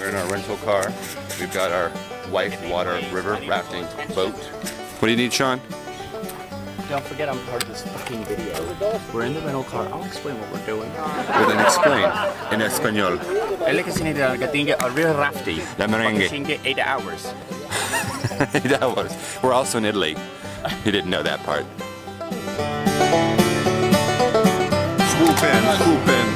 We're in our rental car. We've got our whitewater river rafting boat. What do you need, Sean? Don't forget I'm part of this fucking video. We're in the rental car. I'll explain what we're doing. Well, then explain in Espanol. El que significa que tiene a river rafting. La merengue. 8 hours. 8 hours. We're also in Italy. You didn't know that part. Swoop in, swoop in.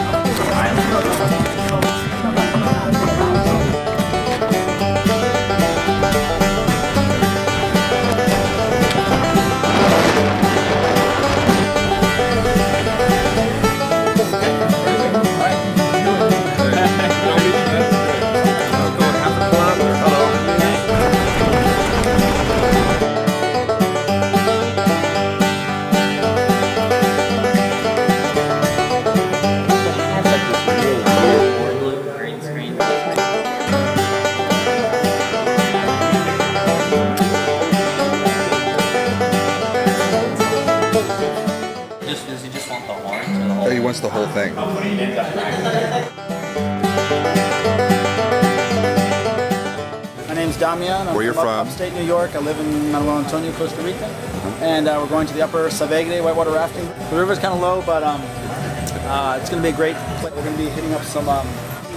He wants the whole thing. My name's Damian. I'm Where you're from? Upstate New York. I live in Manuel Antonio, Costa Rica. And we're going to the River Savegre whitewater rafting. The river's kind of low, but it's going to be a great place. We're going to be hitting up some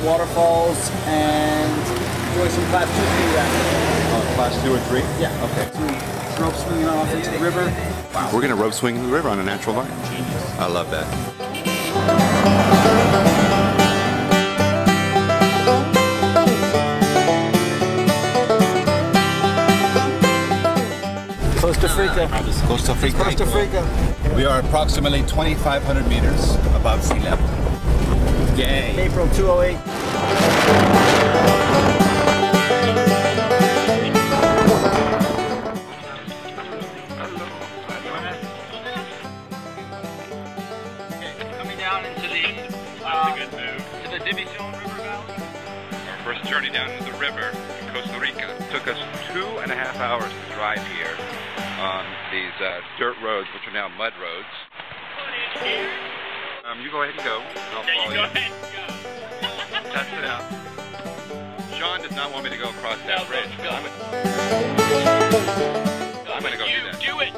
waterfalls and doing some class 2 and 3 rafting. Class 2 and 3? Yeah. Okay. Some rope swinging off into the river. Wow. We're going to rope swing in the river on a natural line. Genius. I love that. Costa Rica. Costa Rica. Costa Rica. We are approximately 2,500 meters above sea level. Yay. April 2008. Coming down into the División River Valley. Our first journey down into the river in Costa Rica. It took us 2.5 hours to drive here on these dirt roads, which are now mud roads. You go ahead and go. I'll follow you. Go ahead and go. Test it out. Sean does not want me to go across that bridge. I'm going to go do that. Do it.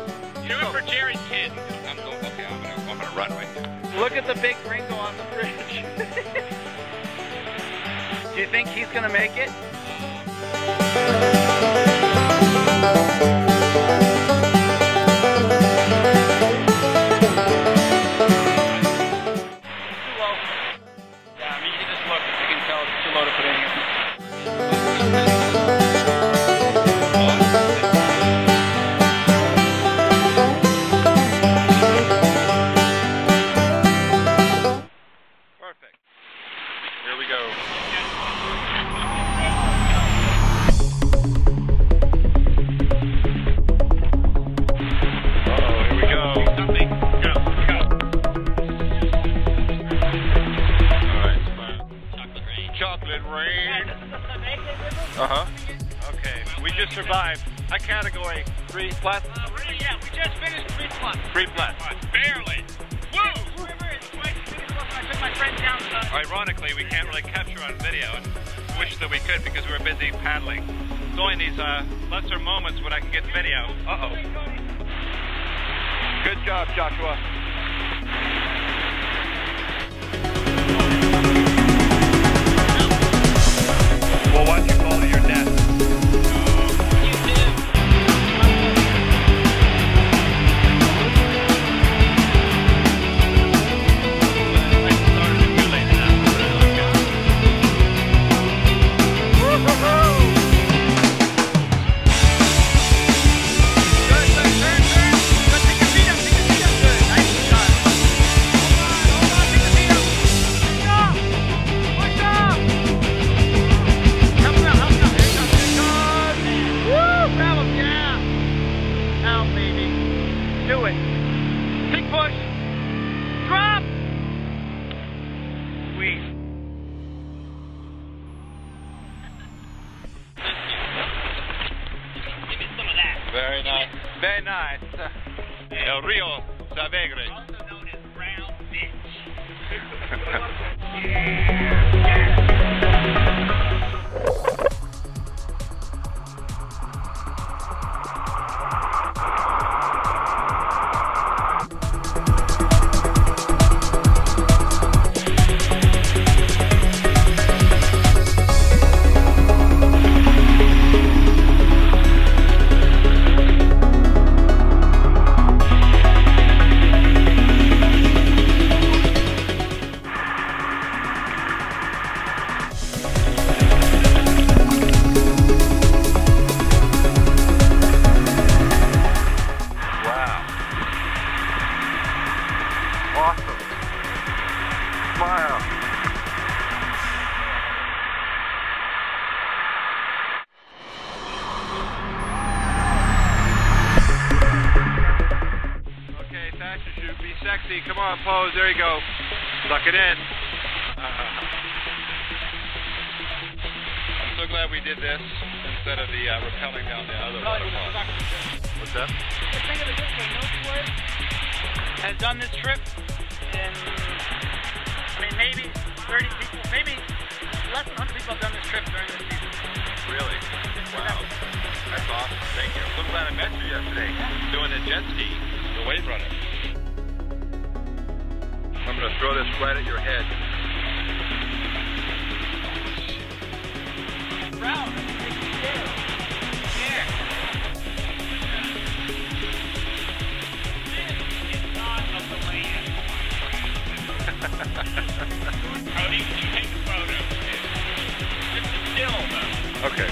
Do it for Jerry's kid. I'm going. Okay, I'm going to run right now. Look at the big wrinkle on the bridge. Do you think he's gonna make it? Too low. Yeah, I mean, you can just look. You can tell it's too low to put in here. Here we go. Uh-oh, here we go. Something. Go. Alright, smile. Chocolate rain. Chocolate rain. Uh-huh. Okay, we just survived a category 3+. Yeah, we just finished 3+. 3+. Barely. Woo! River is twice as big as I took my friend down to. Ironically, we can't really capture on video, and wish that we could because we were busy paddling. It's only in these lesser moments when I can get video. Uh-oh. Good job, Joshua. We'll watch you fall to your death. Very nice. Very nice. El River Savegre. Also known as Brown Bitch. Front pose, there you go. Suck it in. I'm so glad we did this instead of the rappelling down the other waterfall. What's that? Think of it this way, no sport has done this trip in, I mean, maybe 30 people, maybe less than 100 people have done this trip during this season. Really? Wow. That's awesome. Thank you. I'm so glad I met you yesterday doing the jet ski, the wave runner. I'm going to throw this right at your head. Round. Yeah. It's not of the land. How do you take a photo? Just a still, though. Okay.